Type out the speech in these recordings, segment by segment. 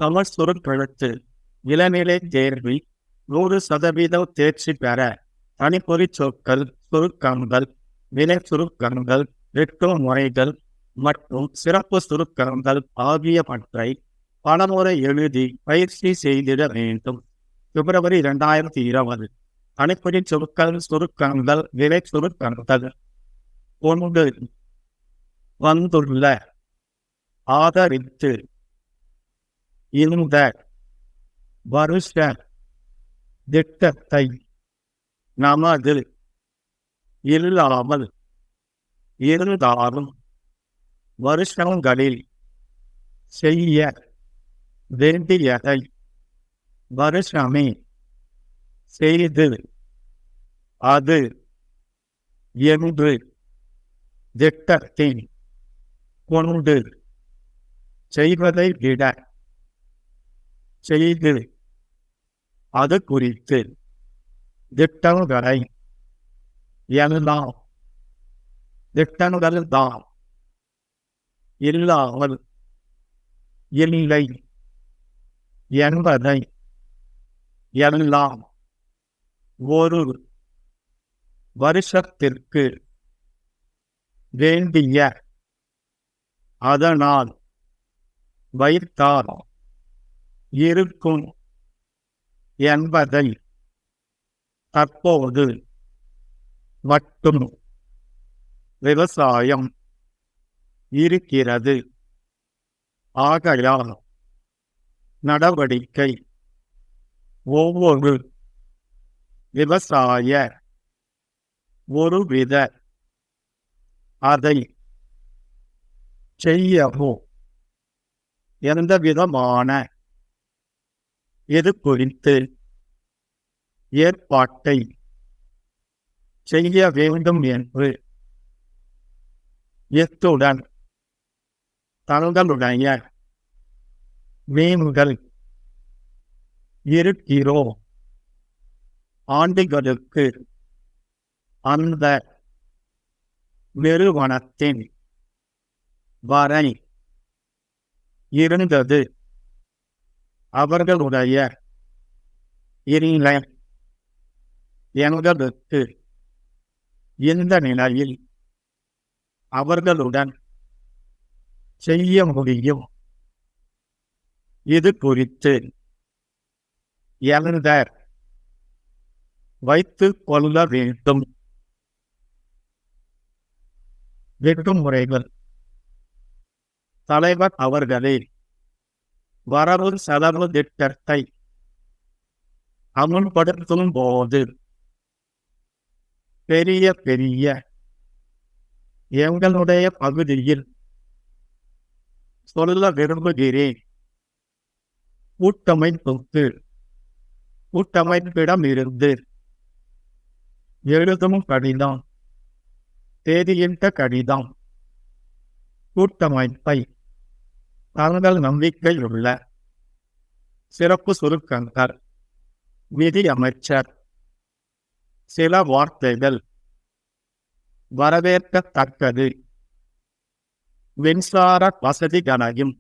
தமிழ் சுருக்கெழுத்து இளநிலை தேர்வில் 100% தேர்ச்சி பெற தனிப்பொறி சொற்கள், சுருக்கங்கள், வினை சுருக்கங்கள், வெட்டும் முறைகள் மற்றும் சிறப்பு சுருக்கங்கள் ஆகியவற்றை பலமுறை எழுதி பயிற்சி செய்திட வேண்டும். பிப்ரவரி 2020. தனிப்பொறி சொற்கள், சுருக்கங்கள், வினை சுருக்கங்கள். 1. வந்துள்ள, ஆதரித்து, இந்த, வருஷ, திட்டத்தை, நமது, இல்லாமல், இருந்தாலும், வருஷங்களில், செய்ய, வேண்டியதை, வருஷமே, செய்து, அது, என்று, திட்டத்தின், கொண்டு, செய்வதை விட, செய்து, அது குறித்து, திட்டங்களை, எல்லாம், திட்டங்கள் தான், இல்லாமல், இல்லை, என்பதை, எல்லாம், ஒரு, வருஷத்திற்கு, வேண்டிய, அதனால், வைத்தால், இருக்கும், என்பதை, தற்போது, மட்டும், விவசாயம், இருக்கிறது, ஆகையால், நடவடிக்கை, ஒவ்வொரு, விவசாய, ஒருவித, அதை, செய்யவோ, எந்த விதமான, இது குறித்து, ஏற்பாட்டை, செய்ய வேண்டும் என்று, இத்துடன், தங்களுடைய, மீன்கள், இருக்கிறோ, ஆண்டுகளுக்கு, அந்த, நிறுவனத்தின், வரை, இருந்தது, அவர்களுடைய, இல்லை, எங்களுக்கு, இந்த நிலையில், அவர்களுடன், செய்ய முடியும், இது குறித்து, எந்த, வைத்துக் கொள்ள வேண்டும். வெட்டும் முறைகள். தலைவர் அவர்களே, வரவு செலவு திட்டத்தை அமுல்படுத்தும் போது, பெரிய பெரிய, எங்களுடைய பகுதியில், சொல்ல விரும்புகிறேன். கூட்டமைப்பிடமிருந்து, எழுதும் கடிதம், தேதியிட்ட கடிதம், கூட்டமைப்பை, தங்கள் நம்பிக்கையுள்ள, சிறப்பு சுருக்கங்கள், நிதி அமைச்சர், சில வார்த்தைகள், வரவேற்கத்தக்கது, மின்சார வசதிகளையும்,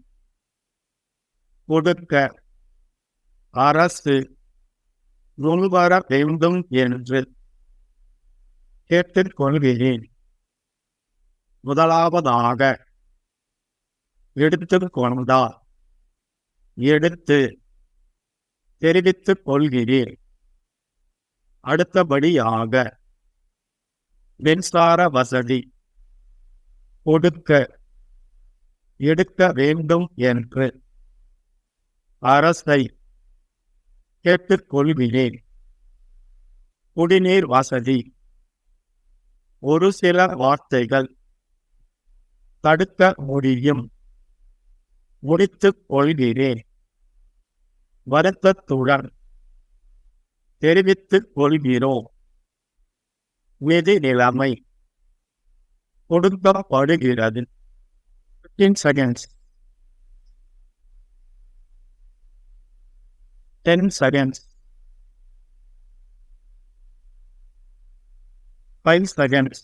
கொடுக்க, அரசு, முன்வர வேண்டும் என்று, கேட்டுக்கொள்கிறேன். முதலாவதாக, எடுத்துக்கொண்டால், எடுத்து, தெரிவித்துக் கொள்கிறேன். அடுத்தபடியாக, மின்சார வசதி, கொடுக்க, எடுக்க வேண்டும் என்று, அரசை, கேட்டுக்கொள்கிறேன். குடிநீர் வசதி, ஒரு சில வார்த்தைகள், தடுக்க முடியும், முடித்துக் கொள்கிறேன். வருத்தத்துடன், தெரிவித்துக் கொள்கிறோம். நிதி நிலைமை, கொடுக்கப்படுகிறது. 15 seconds. 10 seconds. 5 seconds.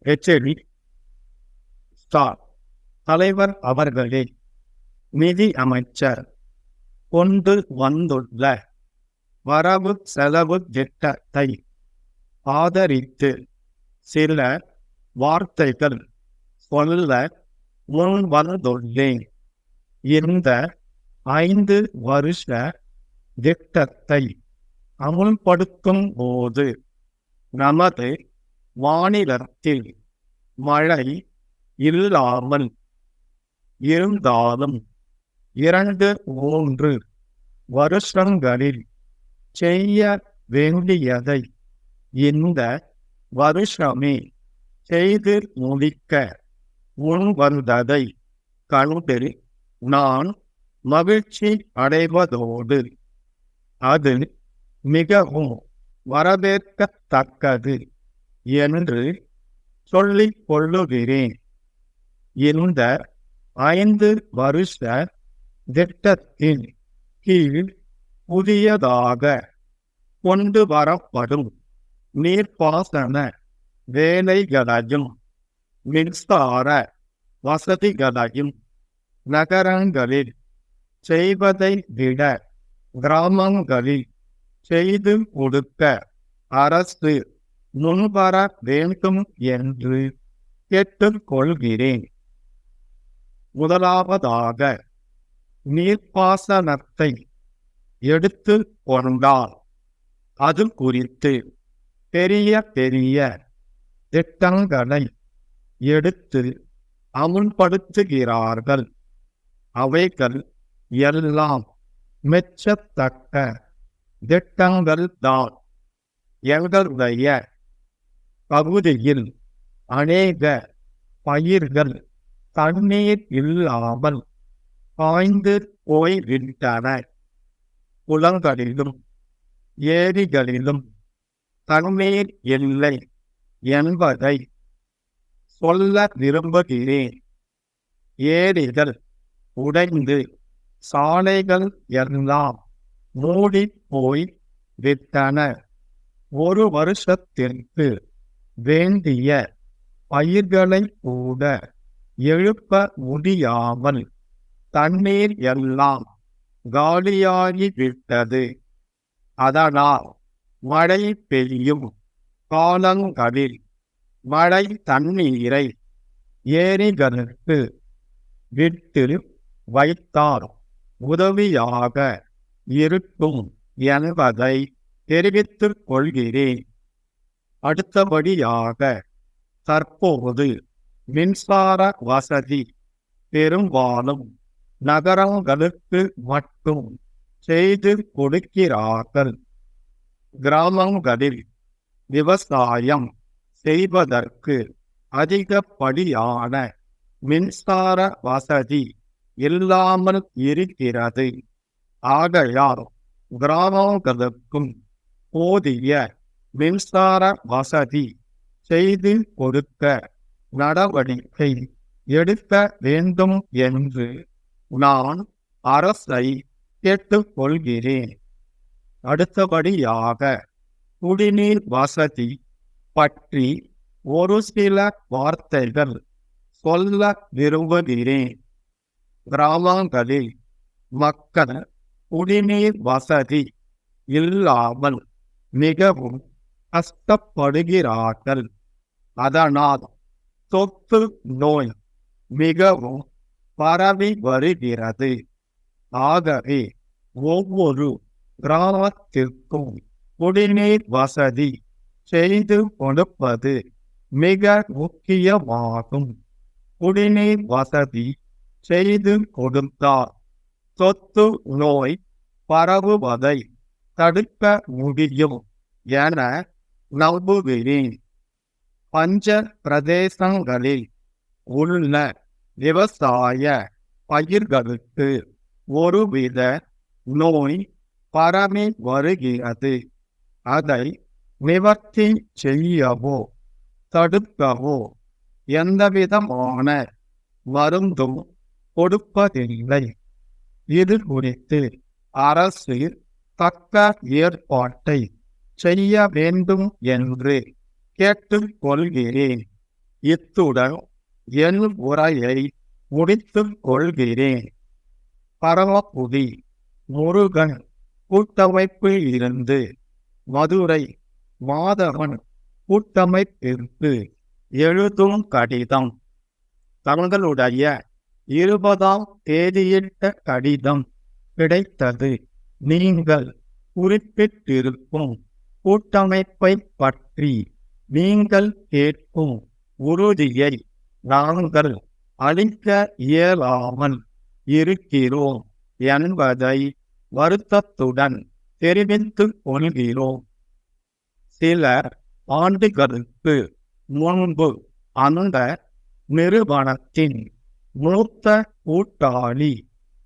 HAD. Star. தலைவர் அவர்களே, நிதி அமைச்சர் கொண்டு வந்துள்ள வரவு செலவு திட்டத்தை ஆதரித்து சில வார்த்தைகள் சொல்ல முன்வந்துள்ளேன். இந்த 5 வருஷ திட்டத்தை அமுல்படுத்தும் போது நமது மாநிலத்தில் மழை இல்லாமல் இருந்தாலும் 2-3 வருஷங்களில் செய்ய வேண்டியதை இந்த வருஷமே செய்து முடிக்க முன்வந்ததை கண்டு நான் மகிழ்ச்சி அடைவதோடு அது மிகவும் வரவேற்கத்தக்கது என்று சொல்லிக் கொள்ளுகிறேன். இந்த 5 வருஷ திட்டத்தின் கீழ் புதியதாக கொண்டு வரப்படும் நீர்ப்பாசன வேலைகளையும் மின்சார வசதிகளையும் நகரங்களில் செய்வதை விட கிராமங்களில் செய்து கொடுக்க அரசு முன்வர வேண்டும் என்று கேட்டுக்கொள்கிறேன். முதலாவதாக நீர்ப்பாசனத்தை எடுத்து கொண்டால் அது குறித்து பெரிய பெரிய திட்டங்களை எடுத்து அமுல்படுத்துகிறார்கள். அவைகள் எல்லாம் மெச்சத்தக்க திட்டங்கள் தான். எங்களுடைய பகுதியில் அநேக பயிர்கள் தண்ணீர் இல்லாமல் காய்ந்து போய்விட்டன. குளங்களிலும் ஏரிகளிலும் தண்ணீர் இல்லை என்பதை சொல்ல விரும்புகிறேன். ஏரிகள் உடைந்து சாலைகள் எல்லாம் மூடி போய் விட்டன. 1 வருஷத்திற்கு வேண்டிய பயிர்களை கூட எழுப்ப முடியாமல் தண்ணீர் எல்லாம் காலியாகிவிட்டது. அதனால் மழை பெய்யும் காலங்களில் மழை தண்ணீரை ஏரிகளுக்கு விட்டு வைத்தால் உதவியாக இருக்கும் என்பதை தெரிவித்துக் கொள்கிறேன். அடுத்தபடியாக தற்போது மின்சார வசதி பெரும்பாலும் நகரங்களுக்கு மட்டும் செய்து கொடுக்கிறார்கள். கிராமங்களில் விவசாயம் செய்வதற்கு அதிகப்படியான மின்சார வசதி இல்லாமல் இருக்கிறது. ஆகையால் கிராமங்களுக்கும் போதிய மின்சார வசதி செய்து கொடுக்க நடவடிக்கை எடுக்க வேண்டும் என்று நான் அரசை கேட்டுக்கொள்கிறேன். அடுத்தபடியாக குடிநீர் வசதி பற்றி ஒரு சில வார்த்தைகள் சொல்ல விரும்புகிறேன். கிராமங்களில் மக்கள் குடிநீர் வசதி இல்லாமல் மிகவும் கஷ்டப்படுகிறார்கள். அதனால் தொற்று நோய் மிகவும் பரவி வருகிறது. ஆகவே ஒவ்வொரு கிராமத்திற்கும் குடிநீர் வசதி செய்து கொடுப்பது மிக முக்கியமாகும். குடிநீர் வசதி செய்து கொடுத்தால் தொற்று நோய் பரவுவதை தடுக்க முடியும் என நம்புகிறேன். பஞ்ச பிரதேசங்களில் உள்ள விவசாய பயிர்களுக்கு ஒருவித நோய் பரவி வருகிறது. அதை நிவர்த்தி செய்யவோ தடுக்கவோ எந்தவிதமான மருந்தும் கொடுப்பதில்லை. இது குறித்து அரசு தக்க ஏற்பாட்டை செய்ய வேண்டும் என்று கேட்டுக்கொள்கிறேன். இத்துடன் என் உரையை முடித்துக் கொள்கிறேன். பரமக்குடி முருகன் கூட்டமைப்பில் இருந்து மதுரை மாதவன் கூட்டமைப்பிற்கு எழுதும் கடிதம். தங்களுடைய 20ஆம் தேதியிட்ட கடிதம் கிடைத்தது. நீங்கள் குறிப்பிட்டிருக்கும் கூட்டமைப்பை பற்றி நீங்கள் கேட்கும் உறுதியை நாங்கள் அளிக்க இயலாமல் இருக்கிறோம் என்பதை வருத்தத்துடன் தெரிவித்துக் கொள்கிறோம். சில ஆண்டுகளுக்கு முன்பு அந்த நிறுவனத்தின் மூத்த கூட்டாளி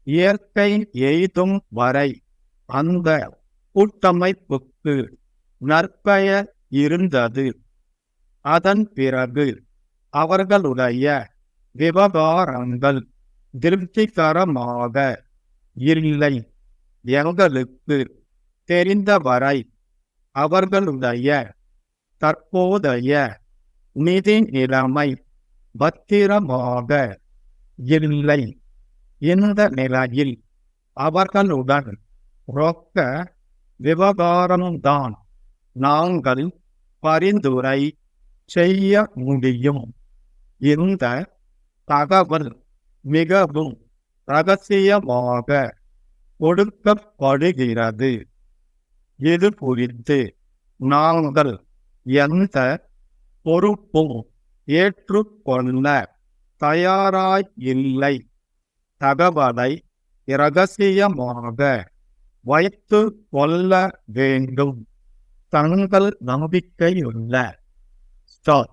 இயற்கை எய்தும் வரை அந்த கூட்டமைப்புக்கு நற்பெயர் இருந்தது. அதன் பிறகு அவர்களுடைய விவகாரங்கள் திருப்திகரமாக இல்லை. எங்களுக்கு தெரிந்தவரை அவர்களுடைய தற்போதைய நிதி நிலைமை பத்திரமாக இல்லை. இந்த நிலையில் அவர்களுடன் ரொக்க விவகாரம்தான் நாங்கள் பரிந்துரை செய்ய முடியும். இந்த தகவல் மிகவும் ரகசியமாக கொடுக்கப்படுகிறது. இது குறித்து நாங்கள் எந்த பொறுப்பும் ஏற்றுக்கொள்ள தயாராய் இல்லை. தகவலை இரகசியமாக வைத்து கொள்ள வேண்டும். தங்கள் நம்பிக்கையுள்ள ஸ்டார்